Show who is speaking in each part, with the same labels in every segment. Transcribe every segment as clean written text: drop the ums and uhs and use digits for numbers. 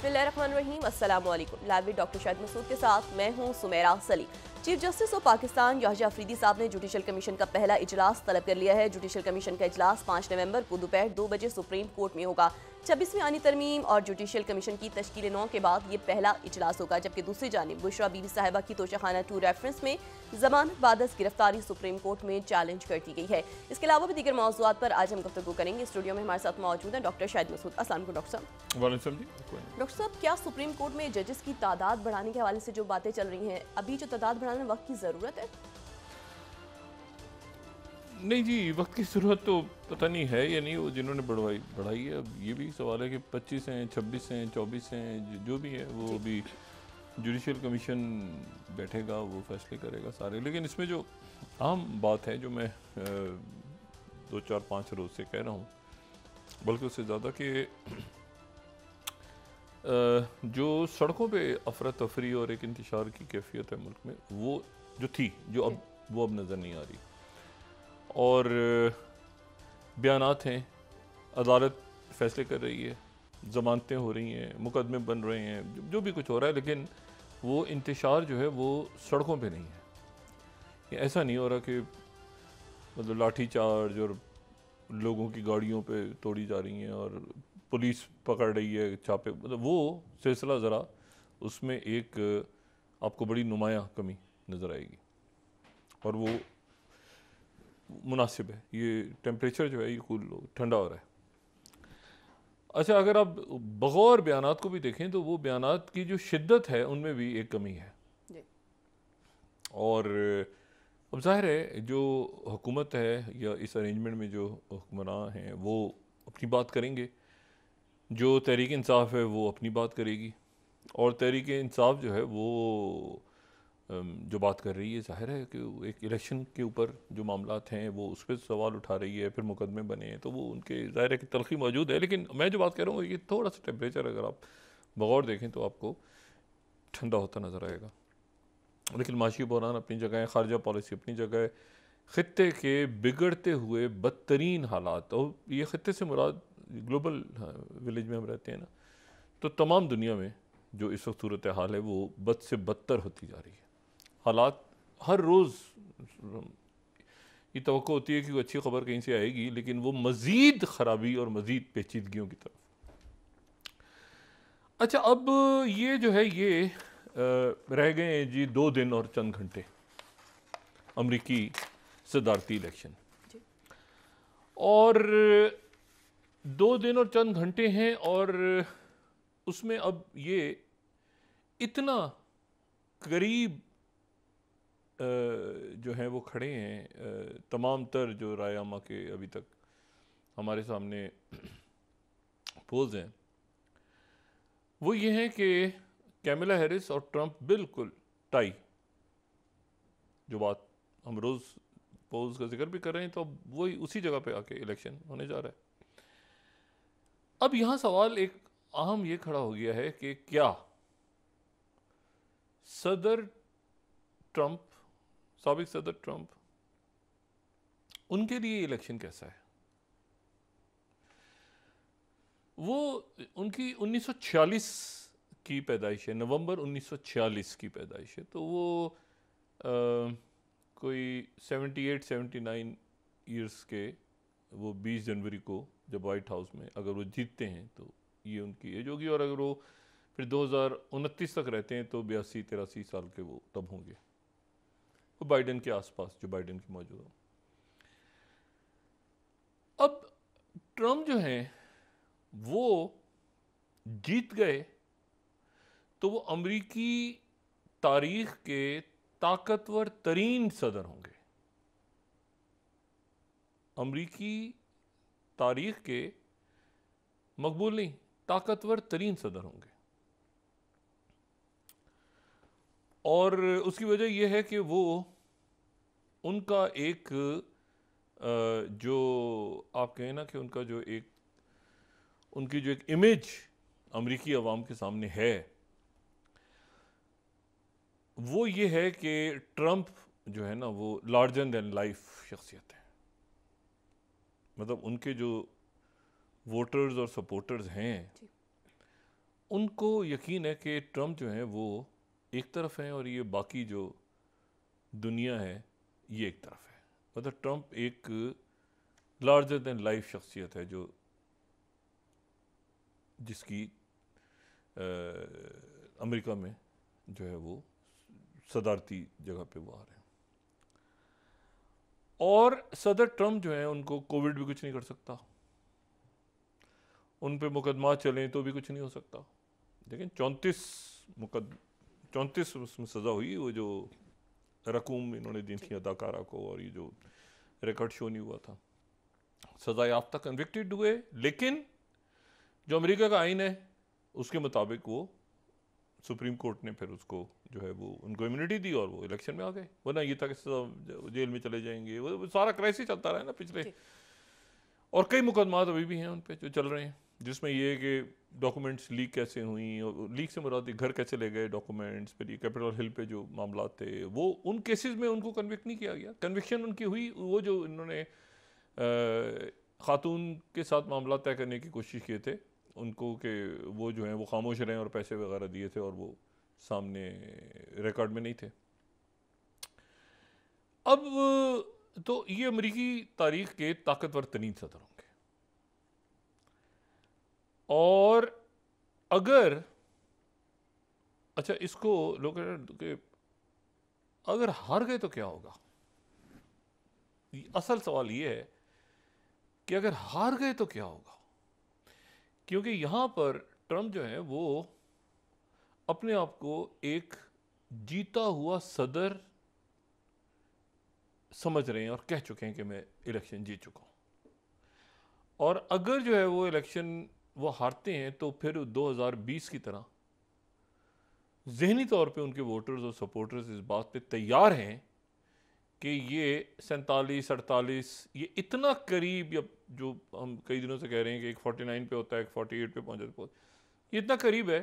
Speaker 1: बिस्मिल्लाहिर्रहमानिर्रहीम, अस्सलाम वालेकुम। Live with doctor Shahid Masood के साथ मैं हूं Sumera Saleem. Chief justice of Pakistan Yahya Afridi साहब ने जुडिशल कमीशन का पहला इजलास तलब कर लिया है। जुडिशल कमीशन का इजलास 5 नवंबर को दोपहर 2 बजे सुप्रीम कोर्ट में होगा। 26वीं आनी तरमीम और जुडिशल कमीशन की तश्कील 9 के बाद ये पहला इजलास होगा, जबकि दूसरी जानिब बुशरा बीबी साहिबा की तोशाखाना 2 रेफरेंस में जमानत बादस गिरफ्तारी सुप्रीम कोर्ट में चैलेंज कर दी गई है। इसके अलावा भी दीगर मौज़ूआत पर आज हम गुफ्तगू करेंगे। स्टूडियो में हमारे साथ मौजूद हैं डॉक्टर शाहिद मसूद। अस्सलाम वालेकुम डॉक्टर साहब। डॉक्टर साहब, क्या सुप्रीम कोर्ट में जजेस की तादाद बढ़ाने के हवाले से जो बातें चल रही हैं, अभी जो तादाद बढ़ाने वक्त की ज़रूरत है?
Speaker 2: नहीं जी, वक्त की ज़रूरत तो पता नहीं है या नहीं, वो जिन्होंने बढ़ाई है। अब ये भी सवाल है कि 25 हैं, 26 हैं, 24 हैं, जो भी है वो अभी जुडिशल कमीशन बैठेगा, वो फैसले करेगा सारे। लेकिन इसमें जो आम बात है, जो मैं 2-4-5 रोज़ से कह रहा हूँ, बल्कि उससे ज़्यादा कि जो सड़कों पे अफरा तफरी और एक इंतशार की कैफियत है मुल्क में, वो जो थी, जो अब नज़र नहीं आ रही। और बयानात हैं, अदालत फैसले कर रही है, ज़मानतें हो रही हैं, मुकदमे बन रहे हैं, जो भी कुछ हो रहा है, लेकिन वो इंतशार जो है वो सड़कों पे नहीं है। ये ऐसा नहीं हो रहा कि मतलब लाठी चार्ज और लोगों की गाड़ियों पे तोड़ी जा रही हैं और पुलिस पकड़ रही है छापे, मतलब वो सिलसिला ज़रा उसमें एक आपको बड़ी नुमायाँ कमी नज़र आएगी। और वो मुनासिब है, ये टेम्परेचर जो है ये ठंडा हो रहा है। अच्छा, अगर आप बगौर बयानात को भी देखें तो वो बयानात की जो शिद्दत है उनमें भी एक कमी है। और अब जाहिर है जो हुकूमत है या इस अरेंजमेंट में जो हुक्मरान हैं वो अपनी बात करेंगे, जो तहरीक इंसाफ है वो अपनी बात करेगी, और तहरीक इंसाफ जो है वो जो बात कर रही है, जाहिर है कि एक इलेक्शन के ऊपर जो मामलात हैं वो उस पर सवाल उठा रही है, फिर मुकदमे बने हैं, तो वो उनके जाहिर है कि तलखी मौजूद है। लेकिन मैं जो बात कर रहा हूँ ये थोड़ा सा टेम्परेचर अगर आप बगौर देखें तो आपको ठंडा होता नज़र आएगा। लेकिन माशी बहरान अपनी जगह है, ख़ारजा पॉलिसी अपनी जगह है, ख़ित्ते के बिगड़ते हुए बदतरीन हालात, और ये ख़ित्ते से मुराद ग्लोबल विलेज में हम रहते हैं ना, तो तमाम दुनिया में जो इस वक्त सूरत हाल है वो बद से बदतर होती जा रही है। हालात हर रोज़ ये तवक्को होती है कि कोई अच्छी खबर कहीं से आएगी, लेकिन वो मज़ीद ख़राबी और मज़ीद पेचीदगियों की तरफ। अच्छा, अब ये जो है ये रह गए हैं जी 2 दिन और चंद घंटे अमरीकी सदारती इलेक्शन, और 2 दिन और चंद घंटे हैं, और उसमें अब ये इतना करीब जो हैं वो खड़े हैं, तमाम तर जो रायमा के अभी तक हमारे सामने पोल्स हैं वो ये हैं कि कैमला हैरिस और ट्रंप बिल्कुल टाई। जो बात हम रोज़ पोल्स का जिक्र भी कर रहे हैं, तो अब वही उसी जगह पे आके इलेक्शन होने जा रहा है। अब यहाँ सवाल एक अहम ये खड़ा हो गया है कि क्या सदर ट्रंप, साबिक सदर ट्रंप, उनके लिए इलेक्शन कैसा है? वो उनकी 1946 की पैदाइश है, नवंबर 1946 की पैदाइश है, तो वो कोई 78-79 ईयर्स के, वो 20 जनवरी को जब वाइट हाउस में अगर वो जीतते हैं तो ये उनकी एज होगी, और अगर वो फिर 2029 तक रहते हैं तो 82-83 साल के वो तब होंगे, वो बाइडेन के आसपास, जो बाइडेन की मौजूद हो। अब ट्रम्प जो हैं वो जीत गए तो वो अमरीकी तारीख के ताकतवर तरीन सदर होंगे, अमरीकी तारीख के मकबूल नहीं, ताकतवर तरीन सदर होंगे। और उसकी वजह यह है कि वो उनका एक जो आप कहें ना कि उनका जो एक उनकी जो एक इमेज अमरीकी अवाम के सामने है वो ये है कि ट्रंप जो है ना वो लार्जर देन लाइफ शख्सियत है। मतलब उनके जो वोटर्स और सपोर्टर्स हैं उनको यकीन है कि ट्रम्प जो हैं वो एक तरफ हैं और ये बाकी जो दुनिया है ये एक तरफ है। मतलब ट्रम्प एक लार्जर देन लाइफ शख्सियत है जो जिसकी अमेरिका में जो है वो सदारती जगह पे वो आ रहे हैं। और सदर ट्रम्प जो है उनको कोविड भी कुछ नहीं कर सकता, उन पे मुकदमा चलें तो भी कुछ नहीं हो सकता। लेकिन 34 उसमें सज़ा हुई, वो जो रकूम इन्होंने दी थी अदाकारा को, और ये जो रिकॉर्ड शो नहीं हुआ था, सज़ा याफ्ता कन्विक्टेड हुए। लेकिन जो अमेरिका का आइन है उसके मुताबिक वो सुप्रीम कोर्ट ने फिर उसको जो है वो उनको इम्यूनिटी दी और वो इलेक्शन में आ गए, वरना ये था कि जेल में चले जाएंगे। वो सारा क्राइसिस चलता रहा है ना पिछले, और कई मुकदमात अभी भी हैं उन पे जो चल रहे हैं, जिसमें ये है कि डॉक्यूमेंट्स लीक कैसे हुई, और लीक से मुराद घर कैसे ले गए डॉक्यूमेंट्स, फिर ये कैपिटल हिल पे जो मामला थे वो उन केसेस में उनको कन्विक्ट नहीं किया गया। कन्विक्शन उनकी हुई वो जो इन्होंने खातून के साथ मामला तय करने की कोशिश किए थे उनको, कि वो जो हैं वो खामोश रहें और पैसे वगैरह दिए थे और वो सामने रिकॉर्ड में नहीं थे। अब तो ये अमेरिकी तारीख के ताकतवर तरीन सदर होंगे, और अगर अच्छा इसको लोग कि अगर हार गए तो क्या होगा। असल सवाल ये है कि अगर हार गए तो क्या होगा, क्योंकि यहां पर ट्रम्प जो है वो अपने आप को एक जीता हुआ सदर समझ रहे हैं और कह चुके हैं कि मैं इलेक्शन जीत चुका हूं। और अगर जो है वो इलेक्शन वो हारते हैं तो फिर 2020 की तरह जहनी तौर पे उनके वोटर्स और सपोर्टर्स इस बात पे तैयार हैं कि ये 47-48 ये इतना करीब, या जो हम कई दिनों से कह रहे हैं कि एक 49 पे होता है, एक 48 पे पहुंच जाता है, ये इतना करीब है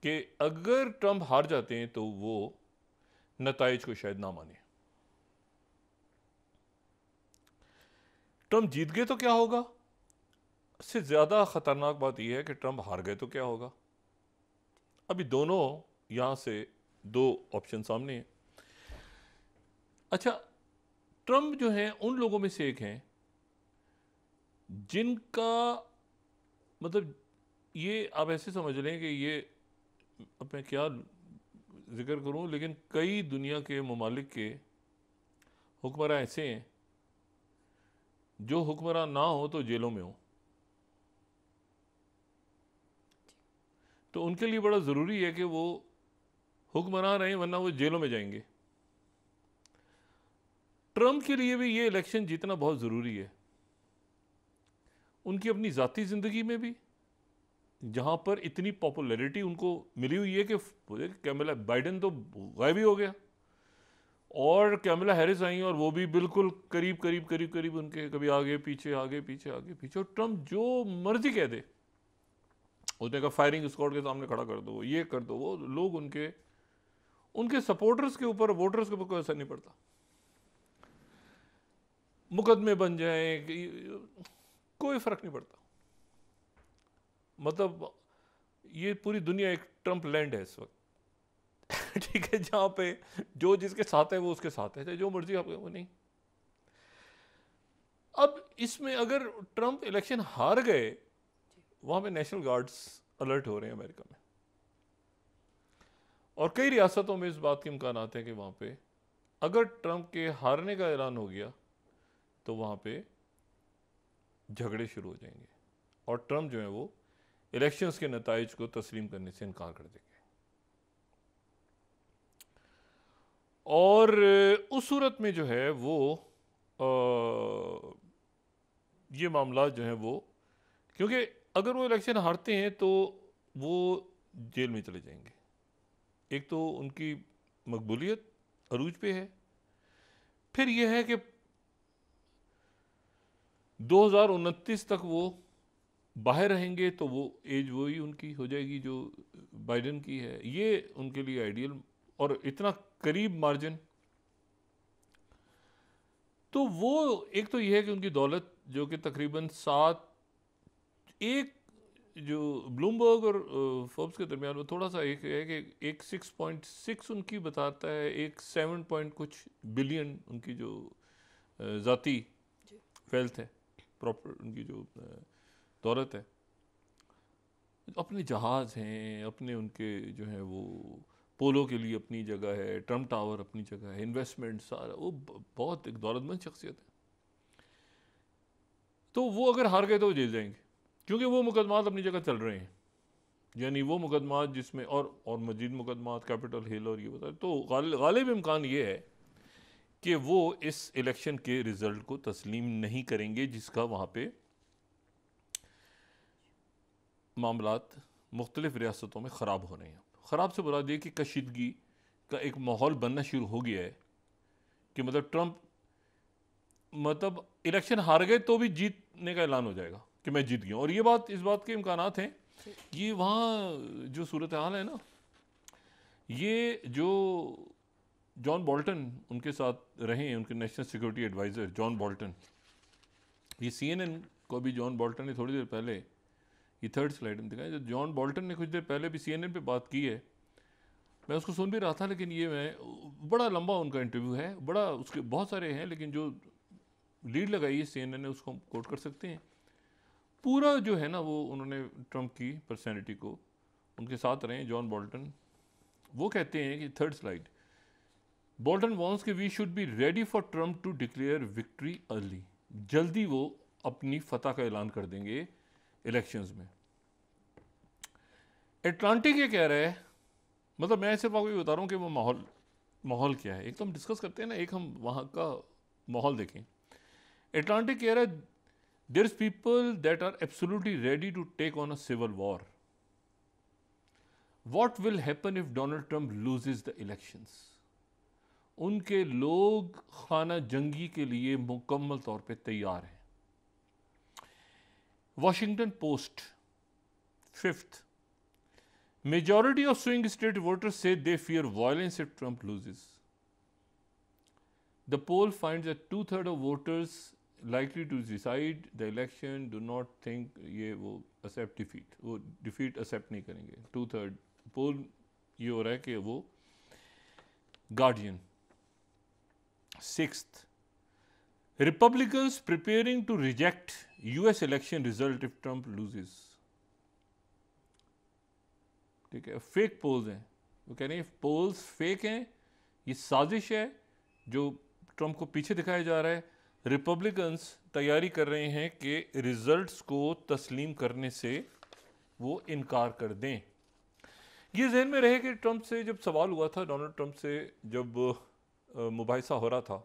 Speaker 2: कि अगर ट्रम्प हार जाते हैं तो वो नताइज को शायद ना माने। ट्रम्प जीत गए तो क्या होगा, इससे ज्यादा खतरनाक बात यह है कि ट्रम्प हार गए तो क्या होगा। अभी दोनों यहां से दो ऑप्शन सामने हैं। अच्छा, ट्रम्प जो हैं उन लोगों में से एक हैं जिनका मतलब ये आप ऐसे समझ लें कि ये, अब मैं क्या जिक्र करूं, लेकिन कई दुनिया के ममालिक के हुक्मरान ऐसे हैं जो हुक्मरान ना हो तो जेलों में हो, तो उनके लिए बड़ा ज़रूरी है कि वो हुक्मरान रहें, वरना वो जेलों में जाएंगे। ट्रम्प के लिए भी ये इलेक्शन जीतना बहुत ज़रूरी है, उनकी अपनी ज़ाती ज़िंदगी में भी, जहाँ पर इतनी पॉपुलैरिटी उनको मिली हुई है कि कैमला बाइडेन तो गायब ही हो गया और कैमला हैरिस आई और वो भी बिल्कुल करीब करीब करीब करीब उनके, कभी आगे पीछे आगे पीछे आगे पीछे, और ट्रम्प जो मर्जी कह दे, उसने कहा फायरिंग स्क्वाड के सामने खड़ा कर दो, ये कर दो, वो लोग उनके सपोर्टर्स के ऊपर, वोटर्स के ऊपर कोई असर नहीं पड़ता। मुकदमे बन जाए कोई फर्क नहीं पड़ता। मतलब ये पूरी दुनिया एक ट्रम्प लैंड है इस वक्त ठीक है, जहां पे जो जिसके साथ है वो उसके साथ है, जो मर्जी आप वो नहीं। अब इसमें अगर ट्रम्प इलेक्शन हार गए, वहां पे नेशनल गार्ड्स अलर्ट हो रहे हैं अमेरिका में, और कई रियासतों में इस बात के इम्कान आते हैं कि वहां पे अगर ट्रम्प के हारने का ऐलान हो गया तो वहां पे झगड़े शुरू हो जाएंगे और ट्रम्प जो है वो इलेक्शंस के नताइज को तस्लीम करने से इनकार कर देंगे। और उस सूरत में जो है वो ये मामला जो है वो, क्योंकि अगर वो इलेक्शन हारते हैं तो वो जेल में चले जाएंगे। एक तो उनकी मकबूलियत अरूज पे है, फिर यह है कि 2029 तक वो बाहर रहेंगे तो वो एज वही उनकी हो जाएगी जो बाइडेन की है। ये उनके लिए आइडियल, और इतना करीब मार्जिन, तो वो एक तो ये है कि उनकी दौलत जो कि तकरीबन 1 जो ब्लूमबर्ग और फोर्ब्स के दरमियान में थोड़ा सा एक है कि एक 6.6 उनकी बताता है, एक 7 पॉइंट कुछ बिलियन उनकी जो ज़ाती वेल्थ है, प्रॉपर उनकी जो दौलत है। अपने जहाज़ हैं, अपने उनके जो है वो पोलो के लिए अपनी जगह है, ट्रम्प टावर अपनी जगह है, इन्वेस्टमेंट सारा, वो बहुत एक दौलतमंद शख्सियत है। तो वो अगर हार गए तो वो जेल जाएंगे, क्योंकि वो मुकदमात अपनी जगह चल रहे हैं। यानी वो मुकदमात जिसमें और मजीद मुकदमात कैपिटल हिल और ये बता, तो गालिब इम्कान ये है कि वो इस इलेक्शन के रिजल्ट को तस्लीम नहीं करेंगे, जिसका वहाँ पे मामलात मुख्तलिफ रियासतों में ख़राब हो रहे हैं। ख़राब से बुरा ये कि कशीदगी का एक माहौल बनना शुरू हो गया है कि मतलब ट्रम्प मतलब इलेक्शन हार गए तो भी जीतने का ऐलान हो जाएगा कि मैं जीत गया। और ये बात, इस बात के इम्कानात हैं, ये वहाँ जो सूरत हाल है ना, ये जो जॉन बोल्टन उनके साथ रहे हैं, उनके national security adviser John Bolton, ये CNN को भी जॉन बोल्टन ने थोड़ी देर पहले, ये थर्ड स्लाइड में दिखाया, जॉन बोल्टन ने कुछ देर पहले भी CNN पे बात की है। मैं उसको सुन भी रहा था, लेकिन ये मैं बड़ा लंबा उनका इंटरव्यू है, बड़ा उसके बहुत सारे हैं, लेकिन जो लीड लगाई है CNN ने उसको हम कोट कर सकते हैं। पूरा जो है ना वो उन्होंने ट्रम्प की पर्सनैलिटी को, उनके साथ रहे जॉन बोल्टन, वो कहते हैं कि थर्ड स्लाइड, बोल्टन वॉन्स कि we should be ready for Trump to declare victory early, जल्दी वो अपनी फतह का ऐलान कर देंगे इलेक्शंस में। एटलांटिक ये कह रहा है, मतलब मैं सिर्फ आपको ये बता रहा हूँ कि वो माहौल क्या है। एक तो हम डिस्कस करते हैं ना, एक हम वहाँ का माहौल देखें। एटलांटिक कह रहा है there is people that are absolutely ready to take on a civil war. What will happen if Donald Trump loses the elections. उनके लोग खाना जंगी के लिए मुकम्मल तौर पे तैयार हैं। Washington post 5th, majority of swing state voters say they fear violence if Trump loses. The poll finds that 2/3 of voters likely to decide the election do not think ये वो accept defeat, वो defeat accept नहीं करेंगे। 2/3 पोल ये हो रहा है कि वो guardian. 6th, Republicans preparing to reject US election result if Trump loses. ठीक है, फेक पोल्स हैं, वो कह रहे हैं पोल्स फेक हैं, ये साजिश है जो ट्रम्प को पीछे दिखाया जा रहा है। रिपब्लिकन्स तैयारी कर रहे हैं कि रिजल्ट्स को तस्लीम करने से वो इनकार कर दें। ये जहन में रहे कि ट्रम्प से जब सवाल हुआ था, डोनाल्ड ट्रम्प से जब मुबाहिसा हो रहा था,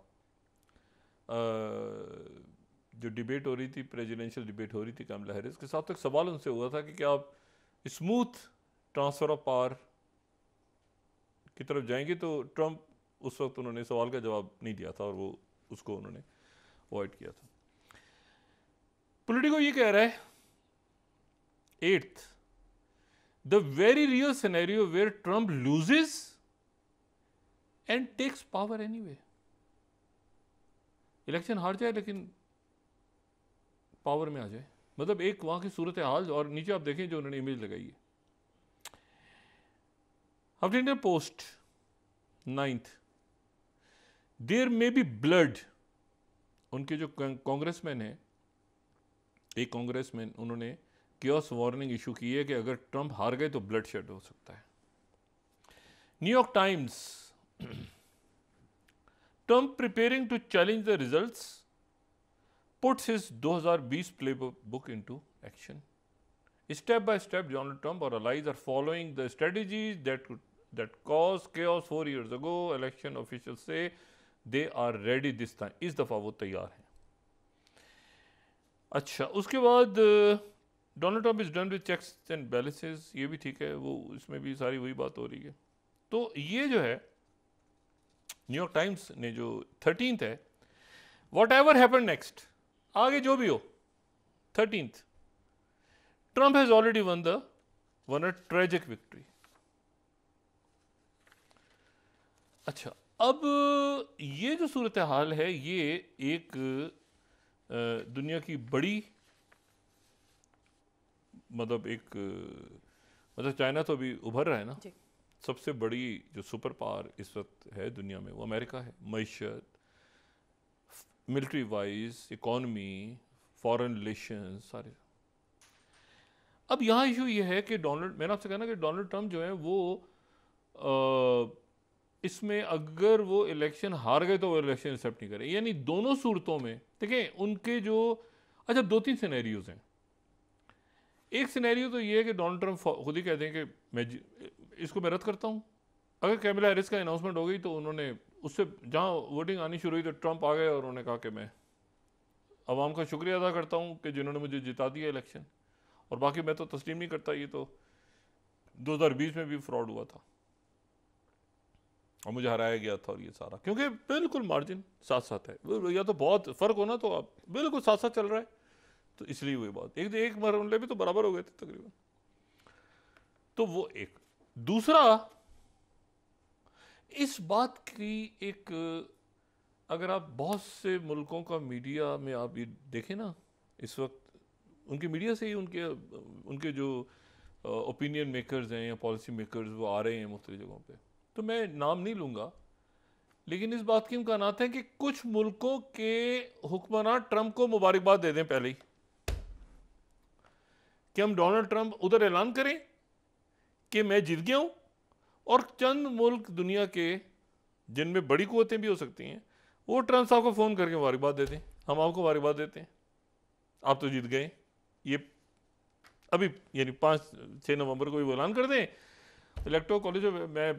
Speaker 2: जो डिबेट हो रही थी, प्रेसिडेंशियल डिबेट हो रही थी कमला हैरिस के साथ, तक सवाल उनसे हुआ था कि क्या आप स्मूथ ट्रांसफ़र ऑफ पावर की तरफ जाएंगे। तो ट्रम्प उस वक्त उन्होंने सवाल का जवाब नहीं दिया था और वो उसको उन्होंने अवॉइड किया था। पॉलिटिको ये कह रहा है 8th, the very real scenario where Trump loses and takes power anyway. Election हार जाए लेकिन पावर में आ जाए, मतलब एक वहां की सूरत हाल। और नीचे आप देखें जो उन्होंने इमेज लगाई है, Huffington Post 9th, there may be blood. उनके जो कांग्रेसमैन है, एक कांग्रेसमैन, उन्होंने कियोस वार्निंग इशू की है कि अगर ट्रम्प हार गए तो ब्लड शेड हो सकता है। New York Times, Trump preparing to challenge the results puts his 2020 playbook into action. Step by step, Donald Trump or allies are following the strategies that caused chaos 4 years ago. Election officials say they are ready this time. इस दफ़ा वो तैयार हैं। अच्छा, उसके बाद Donald Trump is done with checks and balances, ये भी ठीक है, वो इसमें भी सारी वही बात हो रही है। तो ये जो है न्यूयॉर्क टाइम्स ने जो 13th है, वॉट एवर हैपन नेक्स्ट, आगे जो भी हो, 13th, Trump has already won a tragic victory. अच्छा, अब ये जो सूरत हाल है, ये एक दुनिया की बड़ी मतलब एक मतलब चाइना तो अभी उभर रहा है ना,
Speaker 1: जी।
Speaker 2: सबसे बड़ी जो सुपर पावर इस वक्त है दुनिया में वो अमेरिका है, मईशत, military wise, economy, foreign relations सारे। अब यहाँ इशू ये है कि मैंने आपसे कहा ना कि डोनाल्ड ट्रंप जो है वो इसमें अगर वो इलेक्शन हार गए तो वो इलेक्शन एक्सेप्ट नहीं करें, यानी दोनों सूरतों में देखें उनके जो अच्छा 2-3 सिनेरियोज हैं। एक सिनेरियो तो ये है कि डोनाल्ड ट्रंप खुद ही कहते हैं कि इसको मैं रद्द करता हूँ। अगर कैमला हैरिस का अनाउंसमेंट हो गई तो उन्होंने उससे जहाँ वोटिंग आनी शुरू हुई तो ट्रंप आ गए और उन्होंने कहा कि मैं अवाम का शुक्रिया अदा करता हूँ कि जिन्होंने मुझे जिता दिया इलेक्शन, और बाकी मैं तो तस्लीम नहीं करता, ये तो 2020 में भी फ्रॉड हुआ था और मुझे हराया गया था और ये सारा, क्योंकि बिल्कुल मार्जिन साथ साथ है, या तो बहुत फ़र्क होना तो आप बिल्कुल साथ साथ चल रहा है, तो इसलिए वही बात एक मरले भी तो बराबर हो गए थे तकरीबन। तो वो एक दूसरा, इस बात की एक, अगर आप बहुत से मुल्कों का मीडिया में आप ये देखें ना इस वक्त, उनके मीडिया से ही उनके जो ओपिनियन मेकर्स हैं या पॉलिसी मेकर्स वो आ रहे हैं मुख्तलिफ जगहों पे, तो मैं नाम नहीं लूँगा, लेकिन इस बात की इम्कानात है कि कुछ मुल्कों के हुक्मरान ट्रंप को मुबारकबाद दे दें पहले ही, कि हम डोनाल्ड ट्रंप उधर ऐलान करें कि मैं जीत गया हूँ, और चंद मुल्क दुनिया के जिनमें बड़ी कुव्वतें भी हो सकती हैं वो ट्रंप साहब को फ़ोन करके मुबारकबाद देते हैं, हम आपको मुबारकबाद देते हैं, आप तो जीत गए। ये अभी यानी 5-6 नवंबर को भी ऐलान कर दें। इलेक्टोरल कॉलेज में मैं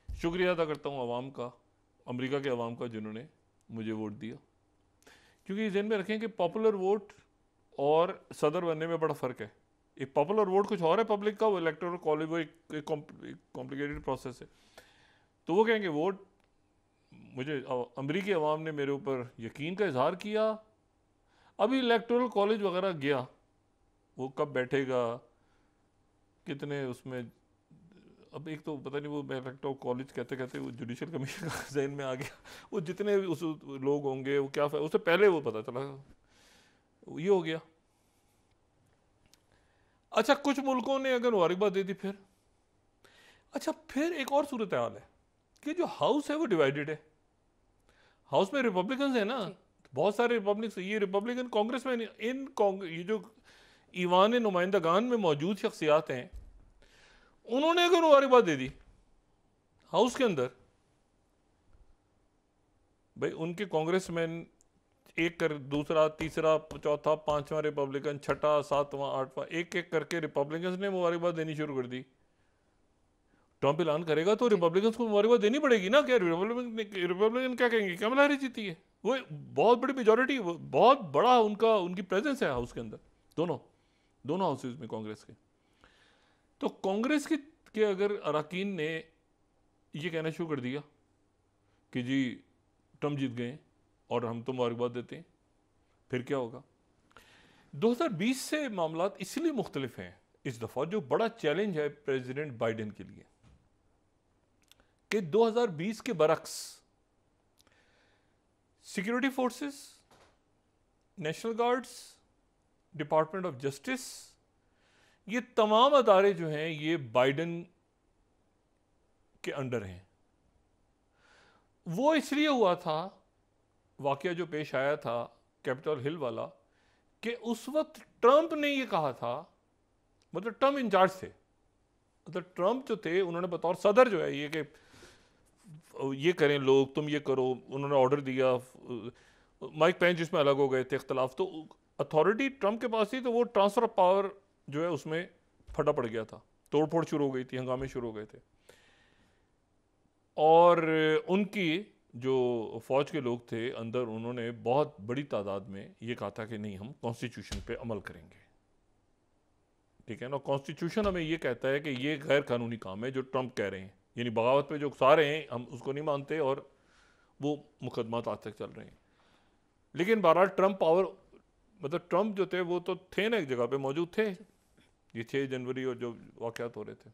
Speaker 2: शुक्रिया अदा करता हूँ अवाम का, अमेरिका के अवाम का, जिन्होंने मुझे वोट दिया, क्योंकि जहन में रखें कि पॉपुलर वोट और सदर बनने में बड़ा फ़र्क है। एक पॉपुलर वोट कुछ और है पब्लिक का, वो इलेक्टोरल कॉलेज वो एक कॉम्प्लिकेटेड प्रोसेस है। तो वो कहेंगे वोट, मुझे अमेरिकी अवाम ने मेरे ऊपर यकीन का इजहार किया। अभी इलेक्टोरल कॉलेज वगैरह गया, वो कब बैठेगा, कितने उसमें, अब एक तो पता नहीं वो इलेक्टोरल कॉलेज कहते कहते वो जुडिशल कमीशन का जहन में आ गया, वो जितने उस लोग होंगे वो क्या, उससे पहले वो पता चला ये हो गया। अच्छा कुछ मुल्कों ने अगर मुबारकबाद दे दी फिर, अच्छा फिर एक और सूरत हाल है कि जो हाउस है वो डिवाइडेड है, हाउस में रिपब्लिकन है ना, बहुत सारे रिपब्लिक, ये रिपब्लिकन कांग्रेस में ये जो ईवान नुमाइंदगान में मौजूद शख्सियात हैं, उन्होंने अगर मुबारकबाद दे दी हाउस के अंदर, भाई उनके कांग्रेसमैन एक कर, दूसरा, तीसरा, चौथा, पांचवा रिपब्लिकन, छठा, सातवां, आठवां, एक एक करके रिपब्लिकन ने मुबारकबाद देनी शुरू कर दी। ट्रंप ऐलान करेगा तो रिपब्लिकन को मुबारकबाद देनी पड़ेगी ना, क्या रिपब्लिकन क्या कहेंगे, कमला हैरिस जीती है, वो बहुत बड़ी मेजोरिटी, बहुत बड़ा उनकी प्रेजेंस है हाउस के अंदर, दोनों हाउसेज में कांग्रेस के। तो कांग्रेस के अगर अरकान ने ये कहना शुरू कर दिया कि जी ट्रंप जीत गए और हम तो मुबारकबाद देते हैं, फिर क्या होगा। 2020 से मामलात इसलिए मुख्तलिफ हैं इस दफ़ा, जो बड़ा चैलेंज है प्रेसिडेंट बाइडेन के लिए कि 2020 के बरक्स security forces, national guards, department of justice, ये तमाम अदारे जो हैं ये बाइडेन के अंडर हैं। वो इसलिए हुआ था, वाकया जो पेश आया था कैपिटल हिल वाला, कि उस वक्त ट्रंप ने ये कहा था, मतलब ट्रंप इंचार्ज थे, मतलब ट्रंप जो थे उन्होंने बतौर सदर जो है ये कि ये करें लोग, तुम ये करो, उन्होंने ऑर्डर दिया, माइक पेंस जिसमें अलग हो गए थे इख्तलाफ, तो अथॉरिटी ट्रंप के पास थी, तो वो ट्रांसफर ऑफ पावर जो है उसमें फटा पड़ गया था, तोड़फोड़ शुरू हो गई थी, हंगामे शुरू हो गए थे, और उनकी जो फौज के लोग थे अंदर, उन्होंने बहुत बड़ी तादाद में ये कहा था कि नहीं हम कॉन्स्टिट्यूशन पे अमल करेंगे, ठीक है ना। कॉन्स्टिट्यूशन हमें ये कहता है कि ये गैर कानूनी काम है जो ट्रंप कह रहे हैं, यानी बगावत पे जो उकसा रहे हैं हम उसको नहीं मानते, और वो मुकदमात आज तक चल रहे हैं। लेकिन बहरहाल ट्रंप पावर, मतलब ट्रंप जो थे वो तो थे ना एक जगह पे मौजूद थे, ये 6 जनवरी और जो वाक़यात हो रहे थे।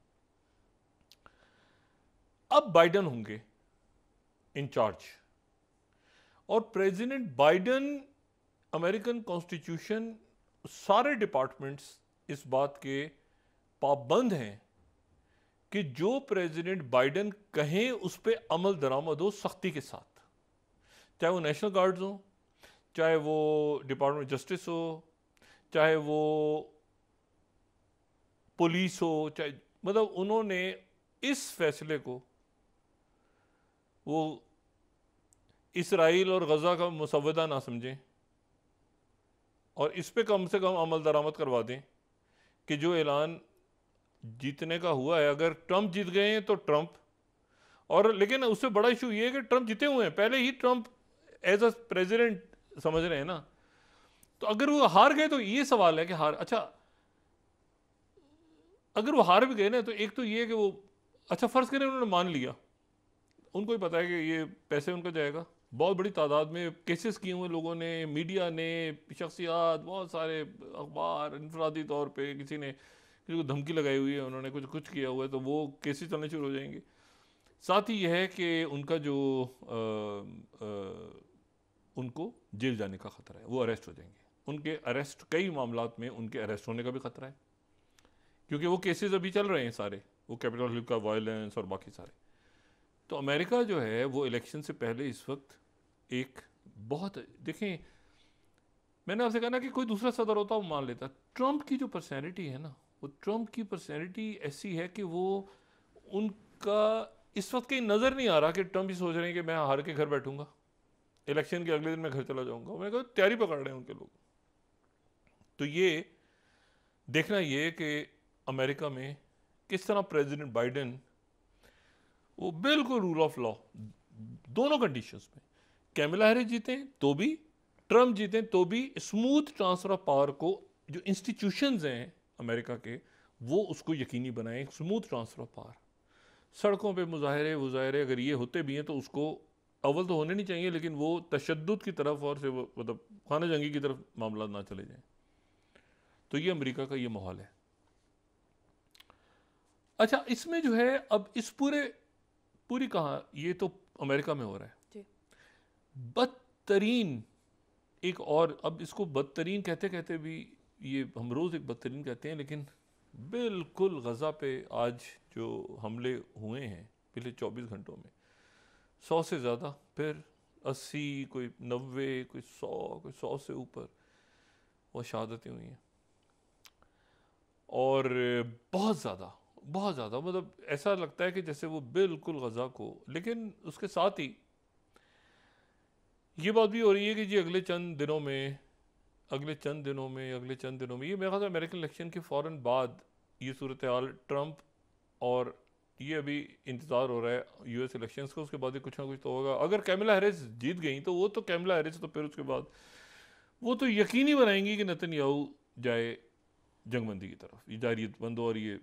Speaker 2: अब बाइडेन होंगे इंचार्ज, और प्रेसिडेंट बाइडेन अमेरिकन कॉन्स्टिट्यूशन सारे डिपार्टमेंट्स इस बात के पाबंद हैं कि जो प्रेसिडेंट बाइडेन कहें उस पर अमल दरामद हो सख्ती के साथ, चाहे वो नेशनल गार्ड्स हो, चाहे वो डिपार्टमेंट ऑफ जस्टिस हो, चाहे वो पुलिस हो, चाहे मतलब उन्होंने इस फैसले को वो इसराइल और गजा का मुसव्वदा ना समझें और इस पे कम से कम अमल दरामद करवा दें कि जो ऐलान जीतने का हुआ है, अगर ट्रंप जीत गए हैं तो ट्रंप, और लेकिन उससे बड़ा इशू ये है कि ट्रंप जीते हुए हैं, पहले ही ट्रंप एज अ प्रेसिडेंट समझ रहे हैं ना, तो अगर वो हार गए तो ये सवाल है कि अच्छा अगर वो हार भी गए ना, तो एक तो ये है कि वो अच्छा फर्ज करें उन्होंने मान लिया, उनको ही पता है कि ये पैसे उनका जाएगा, बहुत बड़ी तादाद में केसेस किए हुए लोगों ने, मीडिया ने, शख्सियात, बहुत सारे अखबार, इनफरादी तौर पे किसी ने किसी को धमकी लगाई हुई है, उन्होंने कुछ कुछ किया हुआ है, तो वो केसेस चलने शुरू हो जाएंगे। साथ ही यह है कि उनका जो उनको जेल जाने का ख़तरा है, वो अरेस्ट हो जाएंगे, उनके अरेस्ट, कई मामलात में उनके अरेस्ट होने का भी ख़तरा है, क्योंकि वो केसेस अभी चल रहे हैं सारे, वो कैपिटल हिल का वायलेंस और बाकी सारे। तो अमेरिका जो है वो इलेक्शन से पहले इस वक्त एक बहुत, देखें मैंने आपसे कहा ना कि कोई दूसरा सदर होता वो मान लेता, ट्रंप की जो पर्सनैलिटी है ना, वो ट्रंप की पर्सनैलिटी ऐसी है कि वो, उनका इस वक्त कहीं नज़र नहीं आ रहा कि ट्रंप ही सोच रहे हैं कि मैं हार के घर बैठूंगा, इलेक्शन के अगले दिन मैं घर चला जाऊंगा, मैंने कहा तैयारी पकड़ रहे हैं उनके लोग। तो ये देखना ये कि अमेरिका में किस तरह प्रेसिडेंट बाइडेन वो बिल्कुल रूल ऑफ लॉ दोनों कंडीशंस में, कैमला हैरिस जीतें तो भी, ट्रंप जीतें तो भी, स्मूथ ट्रांसफर ऑफ पावर को जो इंस्टीट्यूशंस हैं अमेरिका के वो उसको यकीनी बनाएं, स्मूथ ट्रांसफर ऑफ पावर। सड़कों पे मुजाहरे वजाहरे अगर ये होते भी हैं तो उसको अव्वल तो होने नहीं चाहिए, लेकिन वो तशद्दुद की तरफ और से वो मतलब खाना जंगी की तरफ मामला ना चले जाएं। तो ये अमेरिका का ये माहौल है। अच्छा, इसमें जो है अब इस पूरी कहा ये तो अमेरिका में हो रहा है जी। बदतरीन एक और, अब इसको बदतरीन कहते कहते भी ये हम रोज़ एक बदतरीन कहते हैं, लेकिन बिल्कुल गज़ा पे आज जो हमले हुए हैं पिछले 24 घंटों में 100 से ज़्यादा, फिर 80, कोई 90, कोई 100 से ऊपर वो शहादतें हुई हैं, और बहुत ज़्यादा मतलब ऐसा लगता है कि जैसे वो बिल्कुल गज़ा को, लेकिन उसके साथ ही ये बात भी हो रही है कि जी अगले चंद दिनों में ये मेरे ख्याल से अमेरिकन इलेक्शन के फ़ौरन बाद ये सूरत हाल, ट्रंप और ये अभी इंतज़ार हो रहा है यूएस इलेक्शंस का, उसके बाद ही कुछ ना कुछ तो होगा। अगर कैमला हैरिस जीत गई तो वो तो कैमला हैरिस, तो फिर उसके बाद वो तो यकीनी बनाएंगी कि नेतन्याहू जाए जंगबंदी की तरफ, ये जारियत बंद, और ये,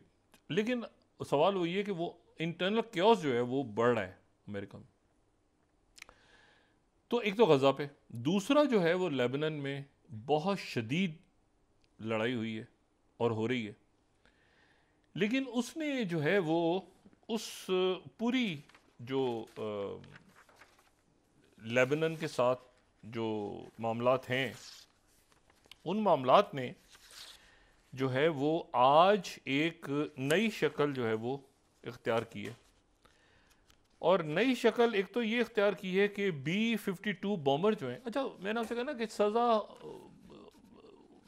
Speaker 2: लेकिन सवाल वो ये कि वो इंटरनल क्योस जो है वो बढ़ रहा है अमेरिका में। तो एक तो गज़ा पे, दूसरा जो है वो लेबनान में बहुत शदीद लड़ाई हुई है और हो रही है, लेकिन उसने जो है वो उस पूरी जो लेबनान के साथ जो मामलात हैं, उन मामलात ने जो है वो आज एक नई शक्ल जो है वो इख्तियार की है। और नई शक्ल एक तो ये इख्तियार की है कि B-52 बॉम्बर जो हैं, अच्छा मैंने आपसे कहा ना कि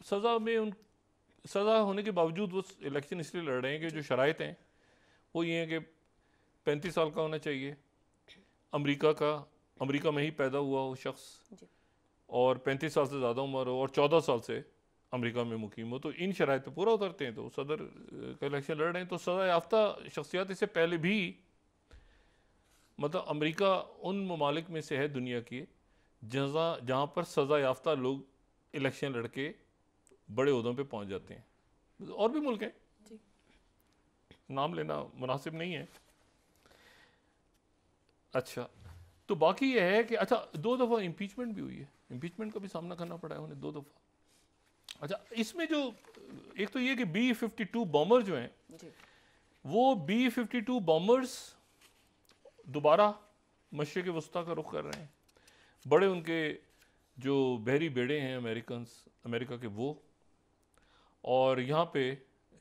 Speaker 2: सज़ा में उन सज़ा होने के बावजूद वो इलेक्शन इसलिए लड़ रहे हैं कि जो शराइत हैं वो ये हैं कि 35 साल का होना चाहिए, अमेरिका में ही पैदा हुआ हो शख्स, और 35 साल से ज़्यादा उम्र हो, और 14 साल से अमेरिका में मुकीम हो। तो इन शराइत पे पूरा उतरते हैं, तो सदर का इलेक्शन लड़ रहे हैं। तो सज़ा याफ्ता शख्सियात इससे पहले भी, मतलब अमेरिका उन ममालिक में से है दुनिया की जहाँ पर सज़ा याफ्ता लोग इलेक्शन लड़के बड़े ओहदों पे पहुँच जाते हैं। और भी मुल्क हैं, नाम लेना मुनासिब नहीं है। अच्छा, तो बाकी यह है कि अच्छा 2 दफ़ा इम्पीचमेंट भी हुई है, इम्पीचमेंट का भी सामना करना पड़ा है उन्हें 2 दफ़ा। अच्छा, इसमें जो एक तो ये कि B-52 बॉम्बर जो हैं वो B-52 बॉम्बर्स दोबारा मशरिक़ वस्ता का रुख कर रहे हैं। बड़े उनके जो बहरी बेड़े हैं अमेरिका के वो, और यहाँ पे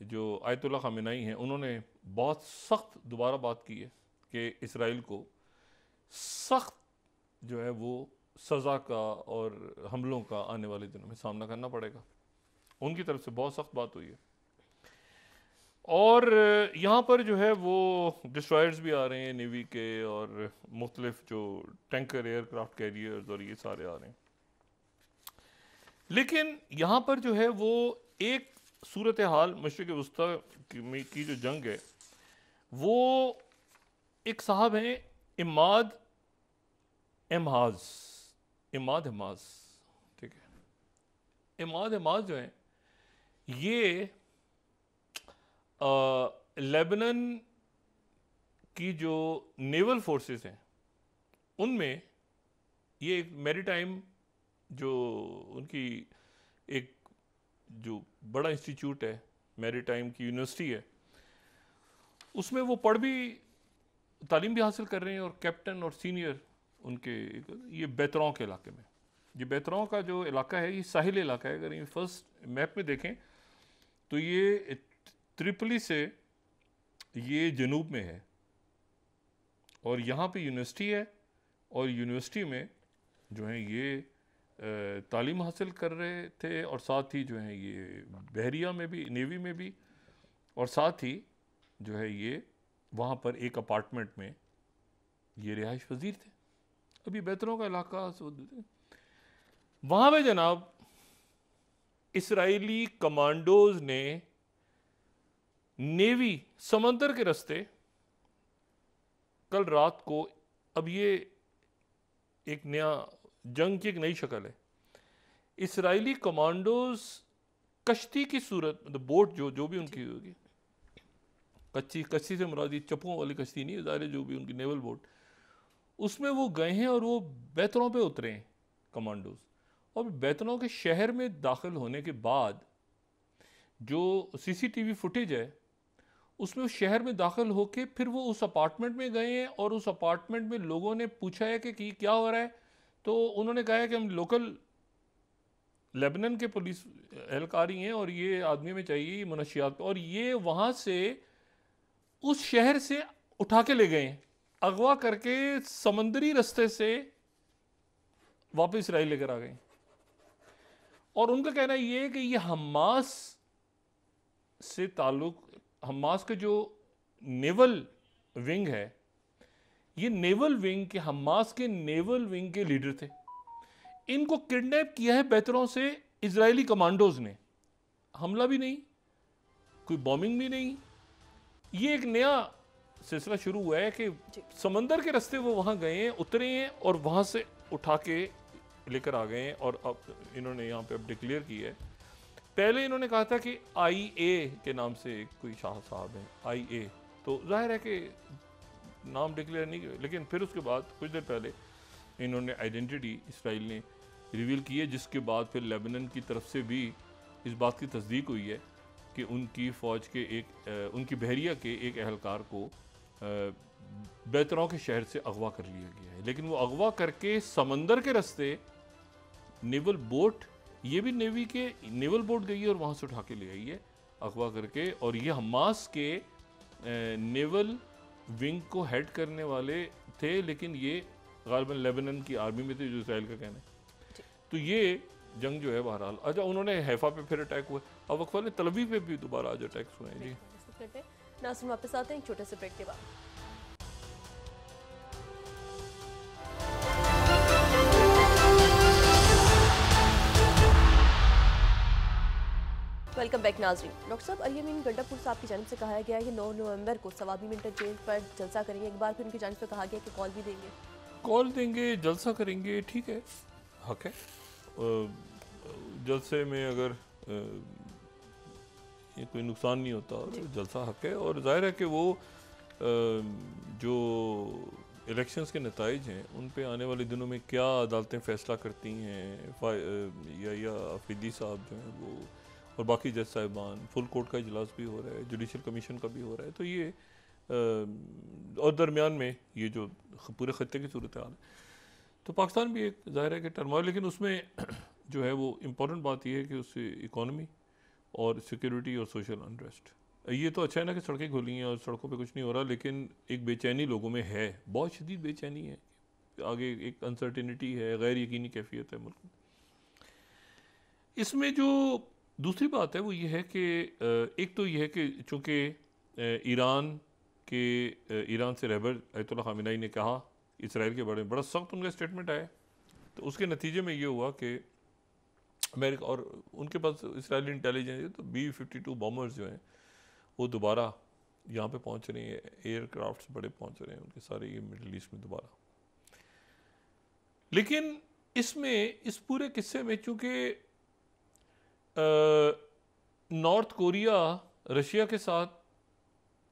Speaker 2: जो आयतुल्लाह ख़ामेनी हैं उन्होंने बहुत सख्त दोबारा बात की है कि इसराइल को सख्त जो है वो सज़ा का और हमलों का आने वाले दिनों में सामना करना पड़ेगा। उनकी तरफ से बहुत सख्त बात हुई है। और यहाँ पर जो है वो डिस्ट्रॉयर्स भी आ रहे हैं नेवी के, और मुख्तलिफ जो टैंकर एयरक्राफ्ट कैरियर्स और ये सारे आ रहे हैं। लेकिन यहाँ पर जो है वो एक सूरत हाल मशरिक़ वस्ता की जो जंग है, वो एक साहब हैं इमाद हमाज, ठीक है। इमाद हमाज जो है ये लेबनान की जो नेवल फोर्सेस हैं उनमें ये एक मैरीटाइम जो उनकी एक जो बड़ा इंस्टीट्यूट है, मैरीटाइम की यूनिवर्सिटी है, उसमें वो तालीम भी हासिल कर रहे हैं। और कैप्टन और सीनियर उनके ये बेतरौं के इलाके में, ये बेतरौं का जो इलाका है ये साहिल इलाका है। अगर ये फर्स्ट मैप में देखें तो ये त्रिपली से ये जनूब में है, और यहाँ पे यूनिवर्सिटी है, और यूनिवर्सिटी में जो है ये तालीम हासिल कर रहे थे, और साथ ही जो है ये बहरिया में भी, नेवी में भी, और साथ ही जो है ये वहाँ पर एक अपार्टमेंट में ये रिहाइश पजीर थे। अभी बेहतरों का इलाका वहाँ पे जनाब इसराइली कमांडोज ने नेवी समंदर के रास्ते कल रात को, अब ये एक नया जंग की एक नई शक्ल है, इसराइली कमांडोज कश्ती की सूरत, मतलब बोट जो भी उनकी होगी, कच्ची से मुरादी चप्पों वाली कश्ती नहीं, ज़ाहिर जो भी उनकी नेवल बोट, उसमें वो गए हैं और वो बेतरों पे उतरे हैं कमांडोज। और बेतरों के शहर में दाखिल होने के बाद जो सीसीटीवी फुटेज है उसमें उस शहर में दाखिल होके फिर वो उस अपार्टमेंट में गए हैं, और उस अपार्टमेंट में लोगों ने पूछा है कि क्या हो रहा है, तो उन्होंने कहा है कि हम लोकल लेबनान के पुलिस एहलकार ही हैं और ये आदमी में चाहिए मनशियात, और ये वहाँ से उस शहर से उठा के ले गए, अगवा करके समंदरी रास्ते से वापस इसराइल लेकर आ गए। और उनका कहना ये है कि ये हमास से ताल्लुक, हमास के जो नेवल विंग है, ये नेवल विंग के, हमास के नेवल विंग के लीडर थे। इनको किडनैप किया है बेहतरों से इजरायली कमांडोज ने। हमला भी नहीं, कोई बॉम्बिंग भी नहीं, ये एक नया सिलसिला शुरू हुआ है कि समंदर के रास्ते वो वहाँ गए हैं, उतरे हैं और वहाँ से उठा के लेकर आ गए हैं। और अब इन्होंने यहाँ पे अब डिक्लेयर किया है, पहले इन्होंने कहा था कि IA के नाम से कोई शाह साहब हैं, IA, तो जाहिर है कि नाम डिक्लेयर नहीं किया, लेकिन फिर उसके बाद कुछ देर पहले इन्होंने आइडेंटिटी इसराइल ने रिवील की है, जिसके बाद फिर लेबनान की तरफ से भी इस बात की तस्दीक हुई है कि उनकी फ़ौज के उनकी बहरिया के एक एहलकार को बेतरों के शहर से अगवा कर लिया गया है। लेकिन वो अगवा करके समंदर के रास्ते नेवल बोट, ये भी नेवी के नेवल बोट गई है और वहाँ से उठा के ले आई है अगवा करके। और ये हमास के नेवल विंग को हेड करने वाले थे, लेकिन ये गालिबन लेबनान की आर्मी में थे, जो इसराइल का कहना है। तो ये जंग जो है बहरहाल, अच्छा उन्होंने हैफा पे फिर अटैक हुआ, अब वक्फा ने तलवी पे भी दोबारा आज अटैक्स हुए हैं जी।
Speaker 1: नाज़रीन वापस आते हैं एक छोटे से ब्रेक के बाद। वेलकम बैक नाज़रीन। डॉक्टर साहब, अल-यमीन गंडापुर साहब की जानिब से कहा गया है कि 9 नवंबर को सवाबी मिंटर जेल पर जलसा करेंगे। एक बार फिर उनकी जानिब से कहा गया कि कॉल भी देंगे, जलसा करेंगे, ठीक है, हक है।
Speaker 2: जलसे में अगर ये कोई नुकसान नहीं होता, जलसा हक है। और जाहिर है कि वो जो इलेक्शंस के नताइज हैं उन पे आने वाले दिनों में क्या अदालतें फ़ैसला करती हैं, या अफरीदी साहब जो हैं वो और बाकी जज साहिबान, फुल कोर्ट का इजलास भी हो रहा है, जुडिशल कमीशन का भी हो रहा है, तो ये और दरमियान में ये जो पूरे खत्ते की सूरत हाल है, तो पाकिस्तान भी एक ज़ाहिर है कि टर्मोइल, लेकिन उसमें जो है वो इम्पोर्टेंट बात यह है कि उससे इकॉनमी और सिक्योरिटी और सोशल अनरेस्ट। ये तो अच्छा है ना कि सड़कें खुली हैं और सड़कों पे कुछ नहीं हो रहा, लेकिन एक बेचैनी लोगों में है, बहुत शदीद बेचैनी है। आगे एक अनसर्टिनिटी है, गैर यकीनी कैफियत है मुल्क में। इसमें जो दूसरी बात है वो ये है कि एक तो ये है कि चूँकि ईरान से रहबर अयतुल्लाह ख़ामेनी ने कहा इसराइल के बारे में, बड़ा सख्त उनका स्टेटमेंट आया, तो उसके नतीजे में ये हुआ कि अमेरिका और उनके पास इसराइली इंटेलिजेंस है, तो B-52 बॉम्बर्स जो हैं वो दोबारा यहाँ पे पहुँच रहे हैं, एयरक्राफ्ट्स बड़े पहुँच रहे हैं उनके सारे ये मिडल ईस्ट में दोबारा। लेकिन इसमें इस पूरे किस्से में चूँकि नॉर्थ कोरिया रशिया के साथ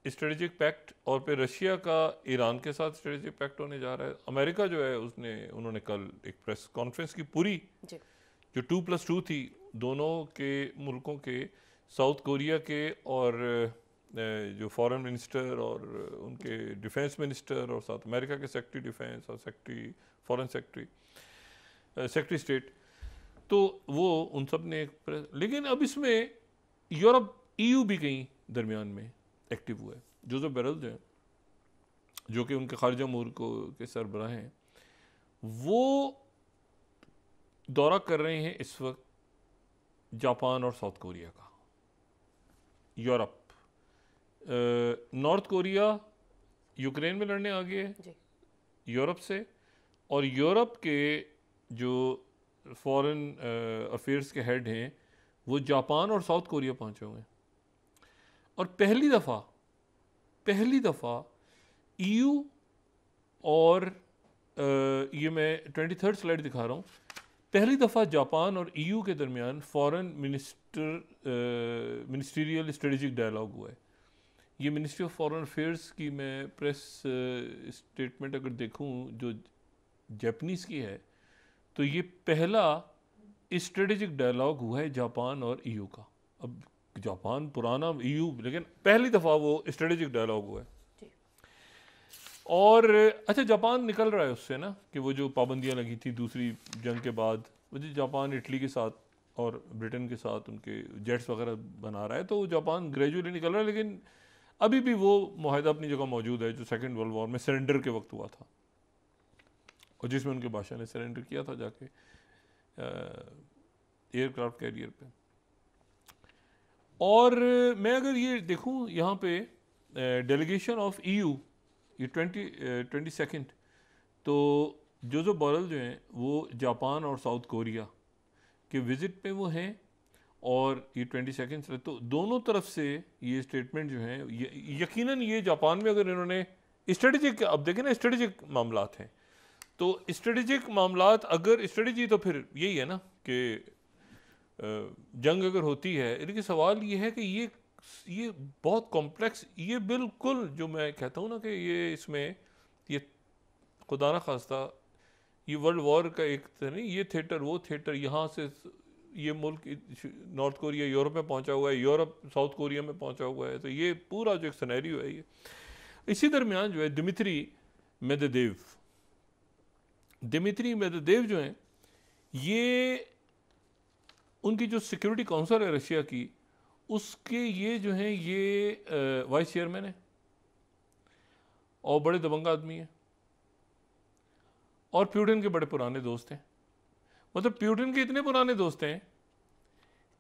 Speaker 2: स्ट्रेटेजिक पैक्ट और फिर रशिया का ईरान के साथ स्ट्रेटेजिक पैक्ट होने जा रहा है। अमेरिका जो है उन्होंने कल एक प्रेस कॉन्फ्रेंस की पूरी जो 2+2 थी दोनों के मुल्कों के, साउथ कोरिया के और जो फॉरेन मिनिस्टर और उनके डिफेंस मिनिस्टर और साउथ अमेरिका के सेक्रेटरी डिफेंस और सेक्रेटरी फॉरेन सेक्रेटरी स्टेट, तो वो उन सब ने लेकिन अब इसमें यूरोप EU भी कहीं दरमियान में एक्टिव हुआ है। जोसेफ बोरेल जो हैं, जो कि उनके खारजा अमूर के सरबराह हैं, वो दौरा कर रहे हैं इस वक्त जापान और साउथ कोरिया का। यूरोप, नॉर्थ कोरिया यूक्रेन में लड़ने आ गए यूरोप से, और यूरोप के जो फॉरेन अफेयर्स के हेड हैं वो जापान और साउथ कोरिया पहुंचे हुए हैं। और पहली दफ़ा EU और ये मैं 23rd स्लाइड दिखा रहा हूँ, पहली दफ़ा जापान और EU के दरमियान फॉरेन मिनिस्ट्रियल स्ट्रेटेजिक डायलॉग हुआ है। ये मिनिस्ट्री ऑफ फॉरेन अफेयर्स की मैं प्रेस स्टेटमेंट अगर देखूँ जो जापानीज़ की है, तो ये पहला स्ट्रेटेजिक डायलॉग हुआ है जापान और EU का। अब जापान पुराना EU, लेकिन पहली दफ़ा वो स्ट्रेटेजिक डायलॉग हुआ है। और अच्छा, जापान निकल रहा है उससे ना, कि वो जो पाबंदियां लगी थी दूसरी जंग के बाद, वो जो जापान इटली के साथ और ब्रिटेन के साथ उनके जेट्स वगैरह बना रहा है, तो जापान ग्रेजुअली निकल रहा है, लेकिन अभी भी वो मुआहदा अपनी जगह मौजूद है जो सेकेंड वर्ल्ड वॉर में सरेंडर के वक्त हुआ था, और जिसमें उनके बादशाह ने सरेंडर किया था जाके एयरक्राफ्ट कैरियर पे। और मैं अगर ये देखूं यहाँ पे डेलीगेशन ऑफ EU ये 22nd, तो जोसेफ बोरेल जो हैं वो जापान और साउथ कोरिया के विज़िट पे वो हैं, और ये 22nd से, तो दोनों तरफ से ये स्टेटमेंट जो हैं, यकीनन ये जापान में अगर इन्होंने स्ट्रेटेजिक, अब देखें ना स्ट्रेटेजिक मामलात हैं, तो स्ट्रेटेजिक मामलात अगर स्ट्रेटजी, तो फिर यही है ना कि जंग अगर होती है, लेकिन सवाल ये है कि ये बहुत कॉम्प्लेक्स, ये बिल्कुल जो मैं कहता हूँ ना कि ये इसमें ये खुदा ना खास्ता ये वर्ल्ड वॉर का एक नहीं, ये थिएटर वो थिएटर, यहाँ से ये मुल्क नॉर्थ कोरिया यूरोप में पहुँचा हुआ है, यूरोप साउथ कोरिया में पहुँचा हुआ है, तो ये पूरा जो एक सिनेरियो है ये। इसी दरमियान जो है दिमित्री मेदवेदेव जो हैं, ये उनकी जो सिक्योरिटी काउंसिल है रशिया की, उसके ये जो हैं ये वाइस चेयरमैन है और बड़े दबंग आदमी हैं, और प्यूटिन के बड़े पुराने दोस्त हैं। मतलब प्यूटिन के इतने पुराने दोस्त हैं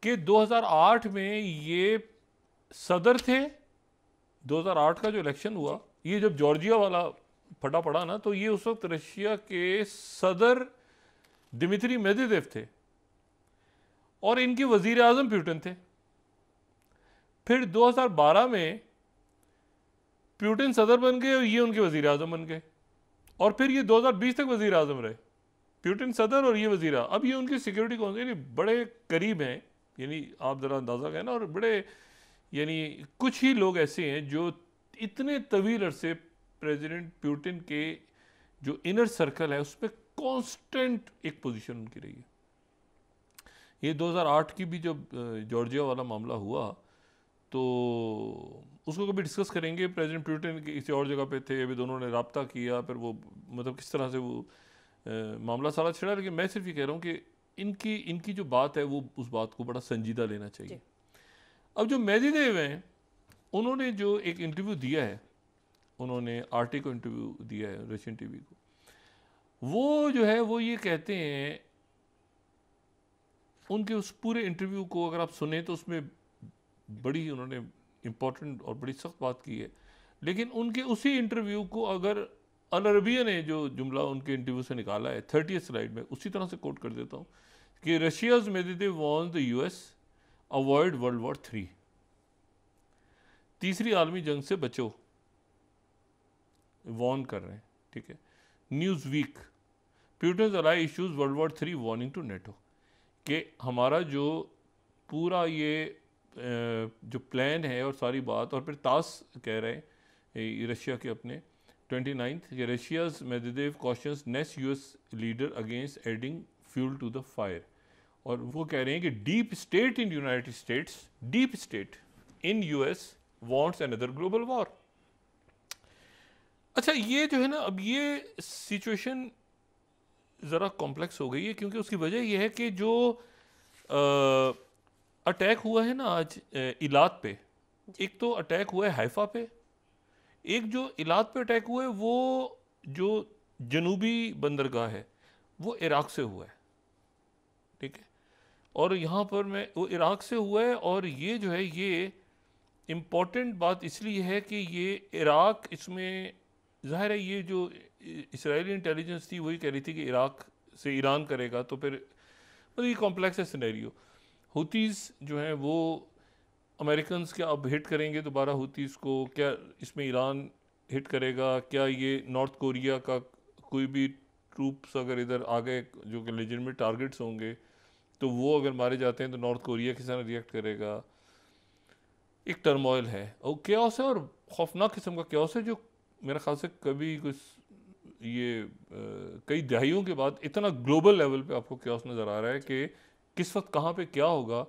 Speaker 2: कि 2008 में ये सदर थे। 2008 का जो इलेक्शन हुआ, ये जब जॉर्जिया वाला फटा पड़ा ना, तो ये उस वक्त रशिया के सदर दिमित्री मेदवेदेव थे, और इनके वजीर आजम प्यूटिन थे। फिर 2012 में प्यूटिन सदर बन गए और ये उनके वजीर आजम बन गए, और फिर ये 2020 तक वजीर आजम रहे, प्यूटिन सदर और ये वजीर। अब ये उनकी सिक्योरिटी काउंसिल बड़े करीब हैं, यानी आप ज़रा अंदाज़ा करें ना, और बड़े यानी कुछ ही लोग ऐसे हैं जो इतने तवील अरसे प्रेसिडेंट प्यूटिन के जो इनर सर्कल है उस पर कॉन्स्टेंट एक पोजीशन उनकी रही है। ये 2008 की भी जब जॉर्जिया वाला मामला हुआ, तो उसको कभी डिस्कस करेंगे। प्रेसिडेंट प्यूटिन किसी और जगह पे थे, अभी दोनों ने राब्ता किया, फिर वो मतलब किस तरह से वो मामला सारा छिड़ा। लेकिन मैं सिर्फ ये कह रहा हूँ कि इनकी जो बात है वो उस बात को बड़ा संजीदा लेना चाहिए। अब जो मेदवेदेव हैं उन्होंने जो एक इंटरव्यू दिया है, उन्होंने आरटी को इंटरव्यू दिया है, रशियन टीवी को, वो जो है वो ये कहते हैं, उनके उस पूरे इंटरव्यू को अगर आप सुने तो उसमें बड़ी उन्होंने इम्पोर्टेंट और बड़ी सख्त बात की है, लेकिन उनके उसी इंटरव्यू को अगर अल अरबिया ने जो जुमला उनके इंटरव्यू से निकाला है 30th स्लाइड में, उसी तरह से कोट कर देता हूँ कि Russia's Medvedev warns the US avoid world war 3, तीसरी आलमी जंग से बचो, वार्न कर रहे हैं, ठीक है। Newsweek, Putin's ally issues world war 3 warning to NATO, कि हमारा जो पूरा ये जो प्लान है और सारी बात, और फिर तास कह रहे हैं रशिया के अपने 29th कि Russia's Medvedev cautions next US leader against adding fuel to the fire, और वो कह रहे हैं कि deep state in United States, deep state in US wants another global war. अच्छा, ये जो है ना, अब ये सिचुएशन ज़रा कॉम्प्लेक्स हो गई है, क्योंकि उसकी वजह यह है कि जो अटैक हुआ है ना आज इलात पे, एक तो अटैक हुआ है हाइफा पे, एक जो इलात पे अटैक हुआ है वो जो जनूबी बंदरगाह है वो इराक से हुआ है, ठीक है। और यहाँ पर मैं वो इराक से हुआ है, और ये जो है ये इम्पॉर्टेंट बात इसलिए है कि ये इराक, इसमें ज़ाहिर है ये जो इसराइली इंटेलिजेंस थी वही कह रही थी कि इराक से ईरान करेगा, तो फिर मतलब ये कॉम्प्लेक्स है सिनेरियो। हुतीज़ जो हैं वो अमेरिकन्स क्या अब हिट करेंगे दोबारा हुतीज़ को, क्या इसमें ईरान हिट करेगा, क्या ये नॉर्थ कोरिया का कोई भी ट्रूप्स अगर इधर आ गए जो कि लेजिटिमेट टारगेट्स होंगे तो वो अगर मारे जाते हैं तो नॉर्थ कोरिया किस तरह रिएक्ट करेगा। एक टर्मोइल है और क्यास है, और खौफनाक किस्म का क्यास है, जो मेरे ख्याल से कभी कुछ ये कई दहाइयों के बाद इतना ग्लोबल लेवल पे आपको क्यास नज़र आ रहा है कि किस वक्त कहाँ पे क्या होगा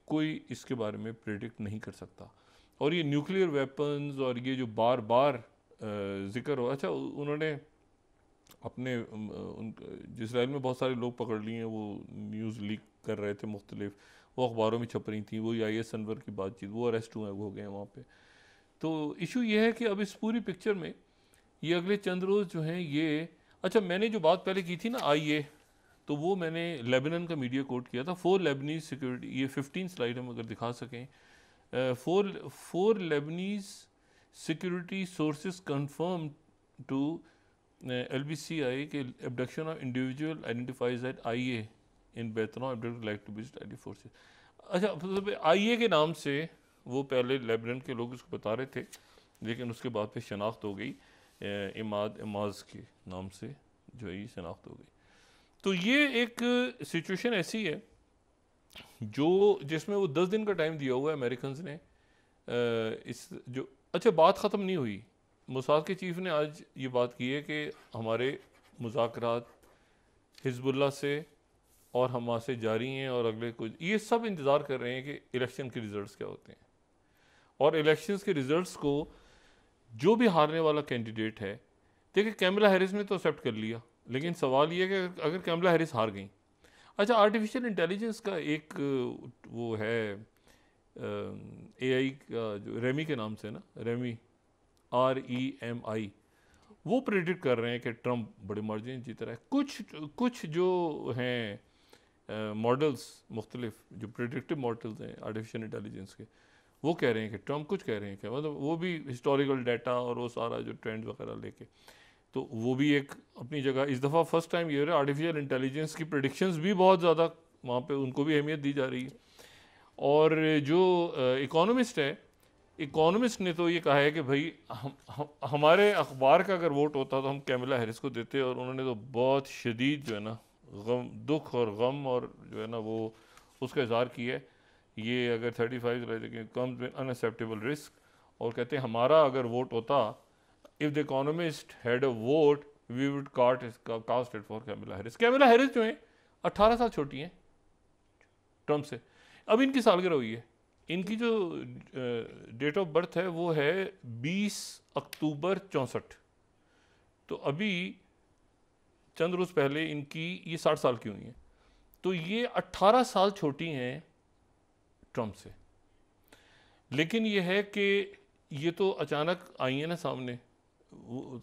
Speaker 2: कोई इसके बारे में प्रेडिक्ट नहीं कर सकता। और ये न्यूक्लियर वेपन्स और ये जो बार बार जिक्र हो, अच्छा उन्होंने अपने इसराइल में बहुत सारे लोग पकड़ लिए हैं, वो न्यूज़ लीक कर रहे थे मुख्तलिफ, वो अखबारों में छप रही थी, वो IS अनवर की बातचीत, वो अरेस्ट हुए हो गए वहाँ पे। तो इशू ये है कि अब इस पूरी पिक्चर में ये अगले चंद रोज़ जो हैं ये, अच्छा मैंने जो बात पहले की थी ना IA, तो वो मैंने लेबनान का मीडिया कोट किया था, 4 लेबनीज सिक्योरिटी, ये 15 स्लाइड हम अगर दिखा सकें, 4 Lebanese security sources confirm to LBCI के abduction of individual identifies at IA in Bethnal abducted like to visit ID forces। अच्छा, मतलब IA के नाम से वो पहले लेबनान के लोग इसको बता रहे थे, लेकिन उसके बाद फिर शनाख्त हो गई इमाज के नाम से जो है ये शनाख्त हो गई। तो ये एक सिचुएशन ऐसी है जो जिसमें वो 10 दिन का टाइम दिया हुआ है अमेरिकन ने, इस जो, अच्छा बात ख़त्म नहीं हुई। मोसाद के चीफ ने आज ये बात की है कि हमारे मुज़ाकरात हिज़्बुल्लाह से और हमास से जारी हैं, और अगले कुछ ये सब इंतज़ार कर रहे हैं कि इलेक्शन के रिज़ल्ट्स क्या होते हैं, और इलेक्शंस के रिज़ल्ट्स को जो भी हारने वाला कैंडिडेट है, देखिए कैमला हैरिस ने तो एक्सेप्ट कर लिया, लेकिन सवाल ये है कि अगर कैमला हैरिस हार गई, अच्छा आर्टिफिशियल इंटेलिजेंस का एक वो है AI का जो रेमी के नाम से ना, रेमी REMI, वो प्रेडिक्ट कर रहे हैं कि ट्रंप बड़े मार्जिन जीत रहा है। कुछ जो हैं मॉडल्स मुख्तलिफ जो प्रेडिक्टिव मॉडल्स हैं आर्टिफिशियल इंटेलिजेंस के, वो कह रहे हैं कि ट्रंप, कुछ कह रहे हैं कि मतलब वो भी हिस्टोरिकल डाटा और वो सारा जो ट्रेंड वगैरह लेके, तो वो भी एक अपनी जगह। इस दफ़ा फर्स्ट टाइम ये हो रहा है आर्टिफिशियल इंटेलिजेंस की प्रेडिक्शंस भी बहुत ज़्यादा वहाँ पे उनको भी अहमियत दी जा रही है। और जो इकोनॉमिस्ट है, इकोनॉमिस्ट ने तो ये कहा है कि भाई हमारे अखबार का अगर वोट होता तो हम कैमला हैरिस को देते, और उन्होंने तो बहुत शदीद जो है ना गम, दुख और गम और जो है ना वो उसका इज़हार किया है। ये अगर 35 कम्स विद अनएक्सेप्टेबल रिस्क, और कहते हैं हमारा अगर वोट होता, if the economist had a vote we would cast it for Kamala Harris. Kamala Harris जो है 18 साल छोटी हैं ट्रम्प से, अब इनकी सालगिरह हुई है, इनकी जो डेट ऑफ बर्थ है वो है 20 अक्टूबर 64, तो अभी चंद रोज़ पहले इनकी ये 60 साल की हुई हैं, तो ये 18 साल छोटी हैं ट्रम्प से। लेकिन ये है कि ये तो अचानक आई है ना सामने,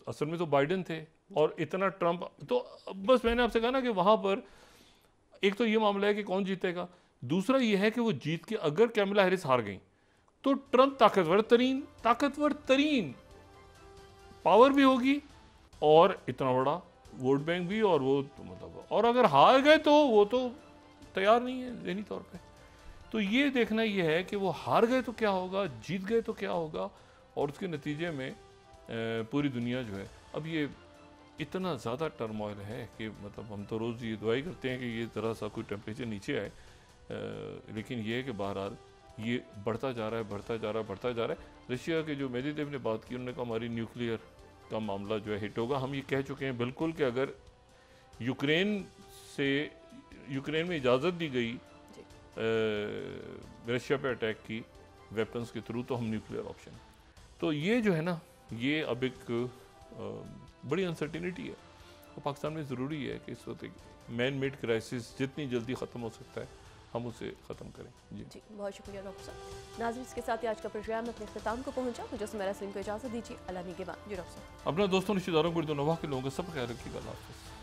Speaker 2: असल में तो बाइडेन थे और इतना ट्रंप, तो बस मैंने आपसे कहा ना कि वहाँ पर एक तो ये मामला है कि कौन जीतेगा, दूसरा ये है कि वो जीत के अगर कैमला हैरिस हार गई तो ट्रंप ताकतवर तरीन पावर भी होगी और इतना बड़ा वोट बैंक भी, और वो तो मतलब, और अगर हार गए तो वो तो तैयार नहीं है ज़हनी तौर पे। तो ये देखना ये है कि वो हार गए तो क्या होगा, जीत गए तो क्या होगा, और उसके नतीजे में पूरी दुनिया जो है, अब ये इतना ज़्यादा टर्मोइल है कि मतलब हम तो रोज़ ये दुआई करते हैं कि ये ज़रा सा कोई टेम्परेचर नीचे आए, लेकिन ये है कि बहरहाल ये बढ़ता जा रहा है। रशिया के जो मेदवेदेव ने बात की, उन्होंने कहा हमारी न्यूक्लियर का मामला जो है हिट होगा। हम ये कह चुके हैं बिल्कुल कि अगर यूक्रेन में इजाज़त दी गई रशिया पे अटैक की वेपन्स के थ्रू, तो हम न्यूक्लियर ऑप्शन, तो ये जो है ना, ये अब एक बड़ी अनसर्टिनिटी है, और पाकिस्तान में ज़रूरी है कि इस वक्त मैन मेड क्राइसिस जितनी जल्दी ख़त्म हो सकता है हम उसे ख़त्म करें। जी
Speaker 1: बहुत शुक्रिया डॉक्टर साहब। नाज़रीन, इसके साथ ही आज का प्रोग्राम अपने इख्तिताम को पहुंचा। मुझे सुमेरा सलीम को इजाज़त दीजिए। अल्लाह निगहबान। जी डॉक्टर साहब।
Speaker 2: अपना दोस्तों, रिश्तेदारों को, के लोगों का सब ख्याल रखिएगा। अल्लाह हाफ़िज़।